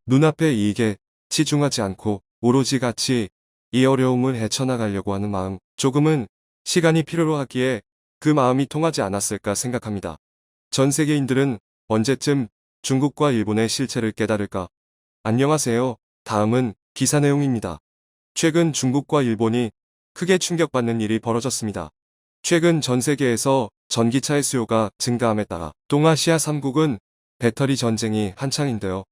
눈앞의 이익에 치중하지 않고 오로지 가치, 이 어려움을 헤쳐나가려고 하는 마음, 조금은 시간이 필요로 하기에 그 마음이 통하지 않았을까 생각합니다. 전 세계인들은 언제쯤 중국과 일본의 실체를 깨달을까? 안녕하세요. 다음은 기사 내용입니다. 최근 중국과 일본이 크게 충격받는 일이 벌어졌습니다. 최근 전 세계에서 전기차의 수요가 증가함에 따라 동아시아 3국은 배터리 전쟁이 한창인데요.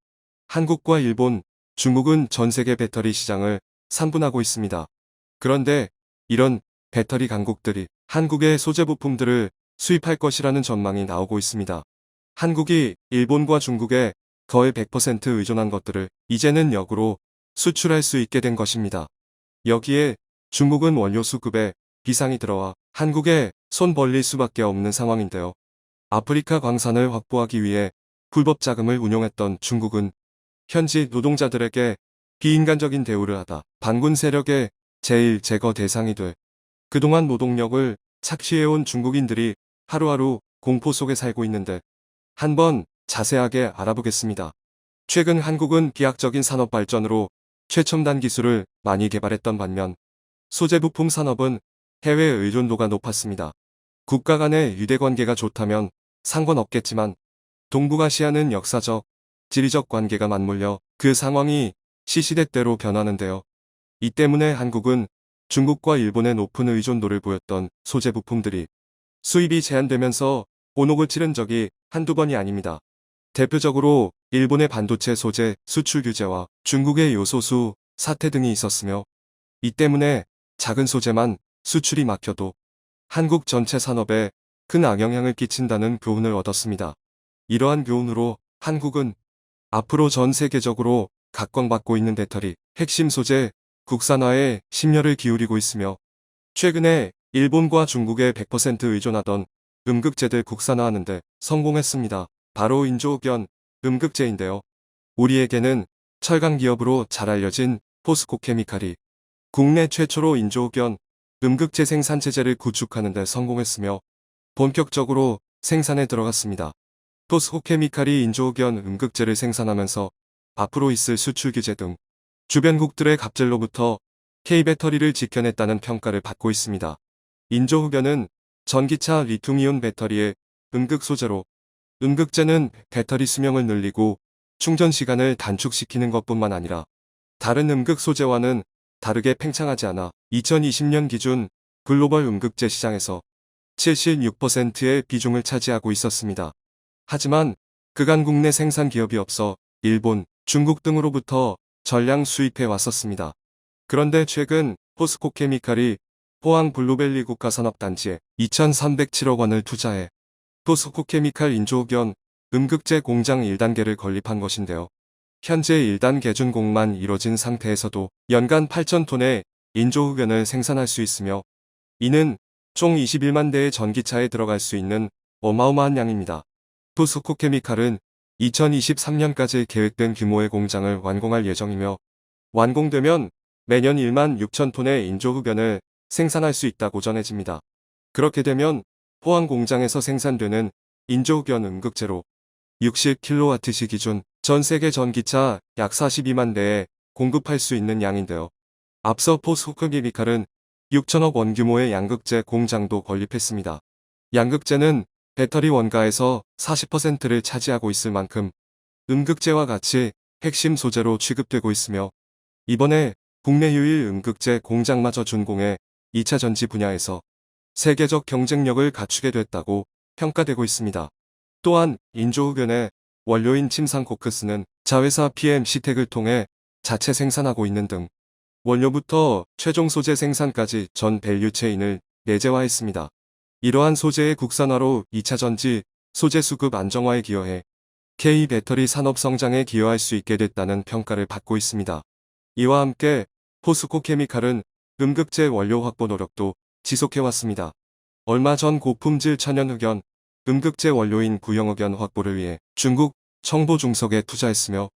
한국과 일본, 중국은 전 세계 배터리 시장을 산분하고 있습니다. 그런데 이런 배터리 강국들이 한국의 소재 부품들을 수입할 것이라는 전망이 나오고 있습니다. 한국이 일본과 중국에 거의 100% 의존한 것들을 이제는 역으로 수출할 수 있게 된 것입니다. 여기에 중국은 원료 수급에 비상이 들어와 한국에 손 벌릴 수밖에 없는 상황인데요. 아프리카 광산을 확보하기 위해 불법 자금을 운용했던 중국은 현지 노동자들에게 비인간적인 대우를 하다 반군 세력의 제일 제거 대상이 돼 그동안 노동력을 착취해온 중국인들이 하루하루 공포 속에 살고 있는데 한번 자세하게 알아보겠습니다. 최근 한국은 비약적인 산업 발전으로 최첨단 기술을 많이 개발했던 반면 소재 부품 산업은 해외 의존도가 높았습니다. 국가 간의 유대관계가 좋다면 상관없겠지만 동북아시아는 역사적, 지리적 관계가 맞물려 그 상황이 시시때때로 변하는데요. 이 때문에 한국은 중국과 일본의 높은 의존도를 보였던 소재 부품들이 수입이 제한되면서 곤혹을 치른 적이 한두 번이 아닙니다. 대표적으로 일본의 반도체 소재 수출 규제와 중국의 요소수 사태 등이 있었으며 이 때문에 작은 소재만 수출이 막혀도 한국 전체 산업에 큰 악영향을 끼친다는 교훈을 얻었습니다. 이러한 교훈으로 한국은 앞으로 전 세계적으로 각광받고 있는 배터리, 핵심 소재, 국산화에 심려를 기울이고 있으며 최근에 일본과 중국에 100% 의존하던 음극재들 국산화하는 데 성공했습니다. 바로 인조흑연, 음극재인데요. 우리에게는 철강 기업으로 잘 알려진 포스코케미칼이 국내 최초로 인조흑연, 음극재 생산 체제를 구축하는 데 성공했으며 본격적으로 생산에 들어갔습니다. 포스코케미칼이 인조흑연, 음극재를 생산하면서 앞으로 있을 수출 규제 등 주변국들의 갑질로부터 K배터리를 지켜냈다는 평가를 받고 있습니다. 인조흑연은 전기차 리튬이온 배터리의 음극 소재로 음극재는 배터리 수명을 늘리고 충전 시간을 단축시키는 것뿐만 아니라 다른 음극 소재와는 다르게 팽창하지 않아 2020년 기준 글로벌 음극재 시장에서 76%의 비중을 차지하고 있었습니다. 하지만 그간 국내 생산 기업이 없어 일본, 중국 등으로부터 전량 수입해 왔었습니다. 그런데 최근 포스코케미칼이 포항 블루벨리 국가산업단지에 2,307억 원을 투자해 포스코케미칼 인조흑연, 음극재 공장 1단계를 건립한 것인데요. 현재 1단 개준공만 이뤄진 상태에서도 연간 8,000톤의 인조흑연을 생산할 수 있으며 이는 총 21만 대의 전기차에 들어갈 수 있는 어마어마한 양입니다. 포스코케미칼은 2023년까지 계획된 규모의 공장을 완공할 예정이며 완공되면 매년 1만 6천 톤의 인조흑연을 생산할 수 있다고 전해집니다. 그렇게 되면 포항 공장에서 생산되는 인조흑연 음극재로 60kWh 기준 전 세계 전기차 약 42만 대에 공급할 수 있는 양인데요. 앞서 포스코케미칼은 6천억 원 규모의 양극재 공장도 건립했습니다. 양극재는 배터리 원가에서 40%를 차지하고 있을 만큼 음극재와 같이 핵심 소재로 취급되고 있으며 이번에 국내 유일 음극재 공장마저 준공해 2차 전지 분야에서 세계적 경쟁력을 갖추게 됐다고 평가되고 있습니다. 또한 인조흑연의 원료인 침상코크스는 자회사 PMC텍을 통해 자체 생산하고 있는 등 원료부터 최종 소재 생산까지 전 밸류체인을 내재화했습니다. 이러한 소재의 국산화로 2차 전지 소재 수급 안정화에 기여해 K배터리 산업 성장에 기여할 수 있게 됐다는 평가를 받고 있습니다. 이와 함께 포스코케미칼은 음극재 원료 확보 노력도 지속해왔습니다. 얼마 전 고품질 천연흑연, 음극재 원료인 구형흑연 확보를 위해 중국 청보 중석에 투자했으며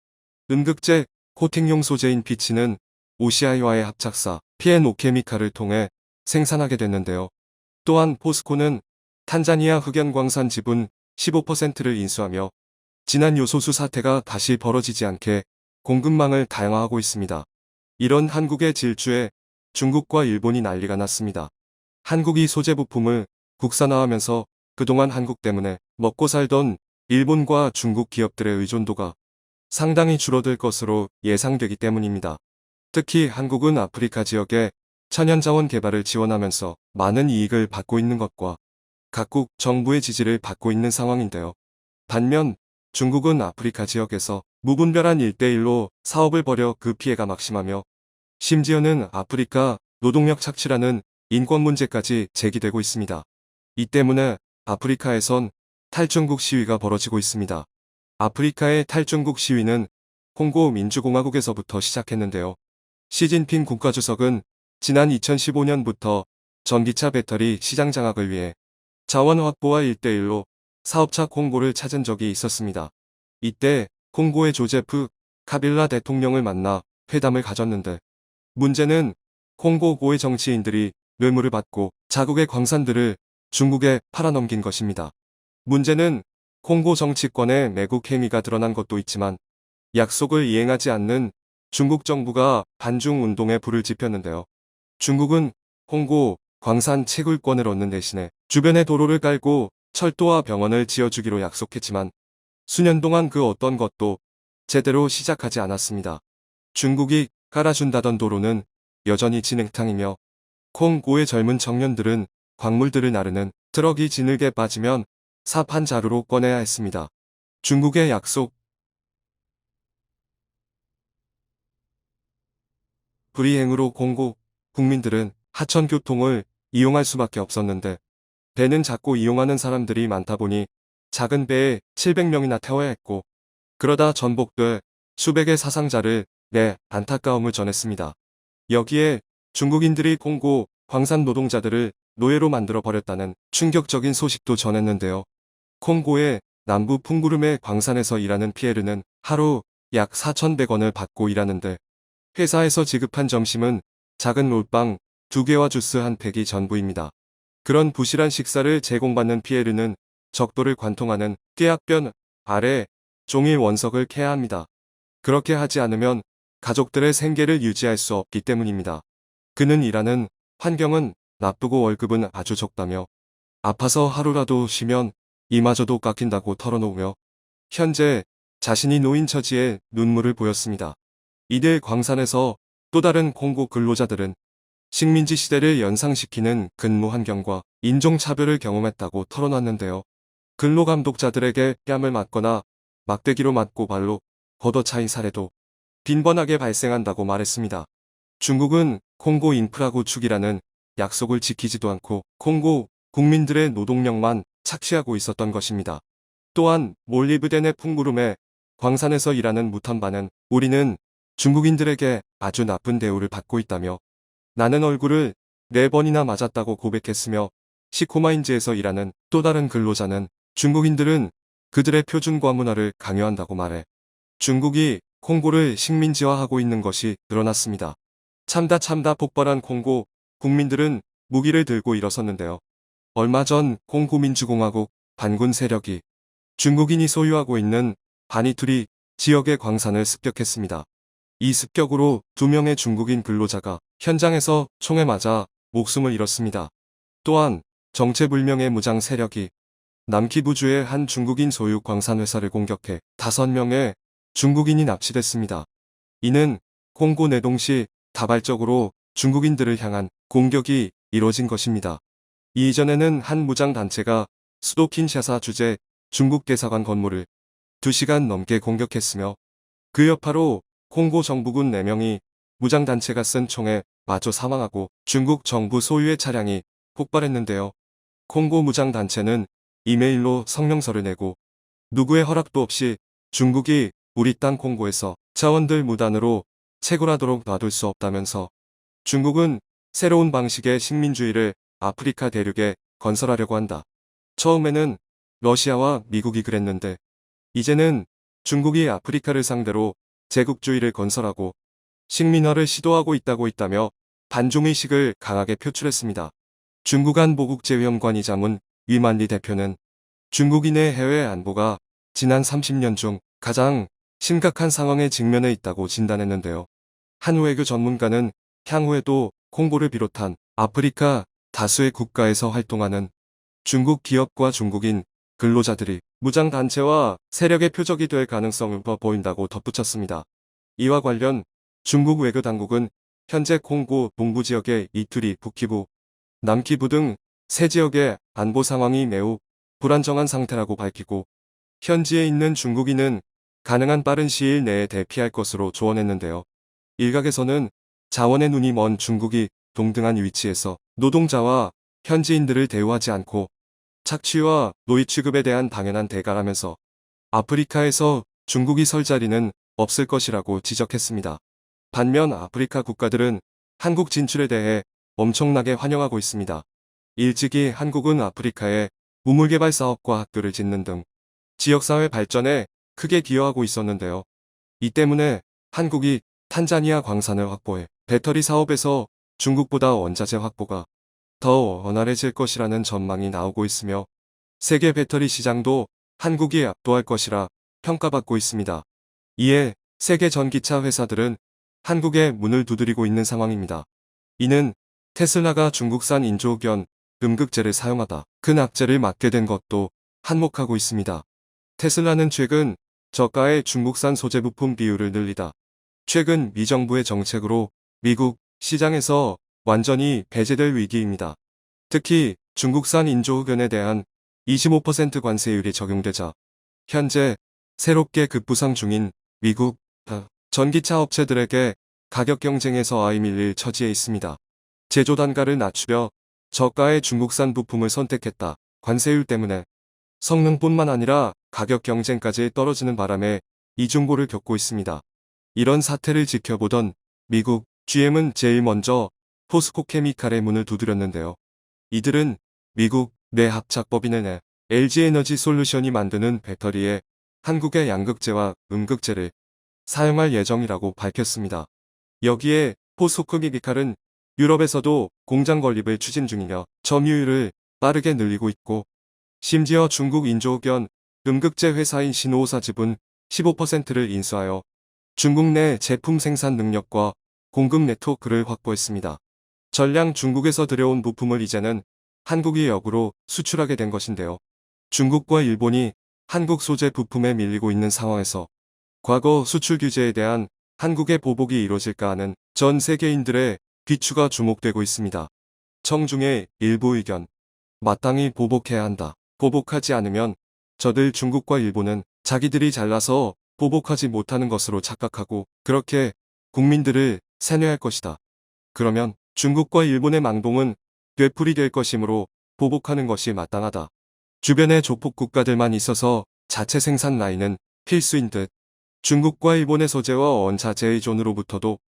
음극재 코팅용 소재인 피치는 OCI와의 합작사 PNO케미칼을 통해 생산하게 됐는데요. 또한 포스코는 탄자니아 흑연광산 지분 15%를 인수하며 지난 요소수 사태가 다시 벌어지지 않게 공급망을 다양화하고 있습니다. 이런 한국의 질주에 중국과 일본이 난리가 났습니다. 한국이 소재 부품을 국산화하면서 그동안 한국 때문에 먹고 살던 일본과 중국 기업들의 의존도가 상당히 줄어들 것으로 예상되기 때문입니다. 특히 한국은 아프리카 지역의 천연자원 개발을 지원하면서 많은 이익을 받고 있는 것과 각국 정부의 지지를 받고 있는 상황인데요. 반면 중국은 아프리카 지역에서 무분별한 1대1로 사업을 벌여 그 피해가 막심하며 심지어는 아프리카 노동력 착취라는 인권 문제까지 제기되고 있습니다. 이 때문에 아프리카에선 탈중국 시위가 벌어지고 있습니다. 아프리카의 탈중국 시위는 콩고 민주공화국에서부터 시작했는데요. 시진핑 국가주석은 지난 2015년부터 전기차 배터리 시장 장악을 위해 자원 확보와 1대1로 사업차 콩고를 찾은 적이 있었습니다. 이때 콩고의 조제프 카빌라 대통령을 만나 회담을 가졌는데 문제는 콩고고의 정치인들이 뇌물을 받고 자국의 광산들을 중국에 팔아넘긴 것입니다. 문제는 콩고 정치권의 매국 행위가 드러난 것도 있지만 약속을 이행하지 않는 중국 정부가 반중 운동에 불을 지폈는데요. 중국은 콩고 광산 채굴권을 얻는 대신에 주변에 도로를 깔고 철도와 병원을 지어주기로 약속했지만 수년 동안 그 어떤 것도 제대로 시작하지 않았습니다. 중국이 깔아준다던 도로는 여전히 진흙탕이며 콩고의 젊은 청년들은 광물들을 나르는 트럭이 진흙에 빠지면 삽 한 자루로 꺼내야 했습니다. 중국의 약속 불이행으로 콩고 국민들은 하천교통을 이용할 수밖에 없었는데 배는 작고 이용하는 사람들이 많다 보니 작은 배에 700명이나 태워야 했고 그러다 전복돼 수백의 사상자를 내 안타까움을 전했습니다. 여기에 중국인들이 콩고 광산 노동자들을 노예로 만들어 버렸다는 충격적인 소식도 전했는데요. 콩고의 남부 풍구름의 광산에서 일하는 피에르는 하루 약 4,100원을 받고 일하는데 회사에서 지급한 점심은 작은 롤빵 2개와 주스 한 팩이 전부입니다. 그런 부실한 식사를 제공받는 피에르는 적도를 관통하는 꾀약변 아래 종일 원석을 캐야 합니다. 그렇게 하지 않으면 가족들의 생계를 유지할 수 없기 때문입니다. 그는 일하는 환경은 나쁘고 월급은 아주 적다며 아파서 하루라도 쉬면 이마저도 깎인다고 털어놓으며 현재 자신이 노인 처지에 눈물을 보였습니다. 이들 광산에서 또 다른 콩고 근로자들은 식민지 시대를 연상시키는 근무 환경과 인종차별을 경험했다고 털어놨는데요. 근로감독자들에게 뺨을 맞거나 막대기로 맞고 발로 걷어차인 사례도 빈번하게 발생한다고 말했습니다. 중국은 콩고 인프라 구축이라는 약속을 지키지도 않고 콩고 국민들의 노동력만 착취하고 있었던 것입니다. 또한 몰리브덴의 풍구름에 광산에서 일하는 무탄바는 우리는 중국인들에게 아주 나쁜 대우를 받고 있다며 나는 얼굴을 4번이나 맞았다고 고백했으며 시코마인즈에서 일하는 또 다른 근로자는 중국인들은 그들의 표준과 문화를 강요한다고 말해 중국이 콩고를 식민지화하고 있는 것이 드러났습니다. 참다 폭발한 콩고 국민들은 무기를 들고 일어섰는데요. 얼마 전 콩고 민주공화국 반군 세력이 중국인이 소유하고 있는 바니투리 지역의 광산을 습격했습니다. 이 습격으로 2명의 중국인 근로자가 현장에서 총에 맞아 목숨을 잃었습니다. 또한 정체불명의 무장 세력이 남키부주의 한 중국인 소유 광산회사를 공격해 5명의 중국인이 납치됐습니다. 이는 콩고 내동시 다발적으로 중국인들을 향한 공격이 이뤄진 것입니다. 이전에는 한 무장단체가 수도 킨샤사 주재 중국 대사관 건물을 2시간 넘게 공격했으며 그 여파로 콩고 정부군 4명이 무장단체가 쓴 총에 맞아 사망하고 중국 정부 소유의 차량이 폭발했는데요. 콩고 무장단체는 이메일로 성명서를 내고 누구의 허락도 없이 중국이 우리 땅 콩고에서 자원들 무단으로 채굴하도록 놔둘 수 없다면서 중국은 새로운 방식의 식민주의를 아프리카 대륙에 건설하려고 한다. 처음에는 러시아와 미국이 그랬는데 이제는 중국이 아프리카를 상대로 제국주의를 건설하고 식민화를 시도하고 있다며 반중의식을 강하게 표출했습니다. 중국 안보국제위원관이자문 위만리 대표는 중국인의 해외 안보가 지난 30년 중 가장 심각한 상황에 직면해 있다고 진단했는데요. 한 외교 전문가는 향후에도 콩고를 비롯한 아프리카 다수의 국가에서 활동하는 중국 기업과 중국인 근로자들이 무장단체와 세력의 표적이 될 가능성을 보인다고 덧붙였습니다. 이와 관련 중국 외교당국은 현재 콩고 동부 지역의 이투리, 북키부, 남키부 등 세 지역의 안보 상황이 매우 불안정한 상태라고 밝히고 현지에 있는 중국인은 가능한 빠른 시일 내에 대피할 것으로 조언했는데요. 일각에서는 자원의 눈이 먼 중국이 동등한 위치에서 노동자와 현지인들을 대우하지 않고 착취와 노예 취급에 대한 당연한 대가라면서 아프리카에서 중국이 설 자리는 없을 것이라고 지적했습니다. 반면 아프리카 국가들은 한국 진출에 대해 엄청나게 환영하고 있습니다. 일찍이 한국은 아프리카에 우물개발 사업과 학교를 짓는 등 지역사회 발전에 크게 기여하고 있었는데요. 이 때문에 한국이 탄자니아 광산을 확보해 배터리 사업에서 중국보다 원자재 확보가 더 원활해질 것이라는 전망이 나오고 있으며 세계 배터리 시장도 한국이 압도할 것이라 평가받고 있습니다. 이에 세계 전기차 회사들은 한국에 문을 두드리고 있는 상황입니다. 이는 테슬라가 중국산 인조견 음극재를 사용하다 큰 악재를 맞게 된 것도 한몫하고 있습니다. 테슬라는 최근 저가의 중국산 소재 부품 비율을 늘리다 최근 미 정부의 정책으로 미국 시장에서 완전히 배제될 위기입니다. 특히 중국산 인조견에 대한 25% 관세율이 적용되자 현재 새롭게 급부상 중인 미국 전기차 업체들에게 가격 경쟁에서 아이밀릴 처지에 있습니다. 제조 단가를 낮추려 저가의 중국산 부품을 선택했다. 관세율 때문에 성능뿐만 아니라 가격 경쟁까지 떨어지는 바람에 이중고를 겪고 있습니다. 이런 사태를 지켜보던 미국 GM은 제일 먼저 포스코 케미칼의 문을 두드렸는데요. 이들은 미국 내 합작법인의 LG에너지 솔루션이 만드는 배터리에 한국의 양극재와 음극재를 사용할 예정이라고 밝혔습니다. 여기에 포스코 케미칼은 유럽에서도 공장 건립을 추진 중이며 점유율을 빠르게 늘리고 있고 심지어 중국 인조견 음극재 회사인 신호사 지분 15%를 인수하여 중국 내 제품 생산 능력과 공급 네트워크를 확보했습니다. 전량 중국에서 들여온 부품을 이제는 한국이 역으로 수출하게 된 것인데요. 중국과 일본이 한국 소재 부품에 밀리고 있는 상황에서 과거 수출 규제에 대한 한국의 보복이 이루어질까 하는 전 세계인들의 귀추가 주목되고 있습니다. 청중의 일부 의견. 마땅히 보복해야 한다. 보복하지 않으면 저들 중국과 일본은 자기들이 잘나서 보복하지 못하는 것으로 착각하고 그렇게 국민들을 세뇌할 것이다. 그러면 중국과 일본의 망동은 되풀이될 것이므로 보복하는 것이 마땅하다. 주변에 조폭 국가들만 있어서 자체 생산 라인은 필수인 듯 중국과 일본의 소재와 원자재 의존으로부터도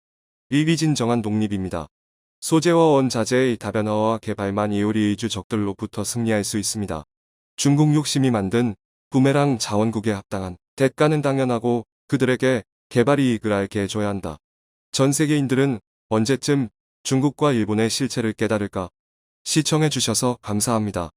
일비진정한 독립입니다. 소재와 원자재의 다변화와 개발만 이오리의주 적들로부터 승리할 수 있습니다. 중국 욕심이 만든 부메랑 자원국에 합당한 대가는 당연하고 그들에게 개발 이익을 알게 해줘야 한다. 전 세계인들은 언제쯤 중국과 일본의 실체를 깨달을까? 시청해주셔서 감사합니다.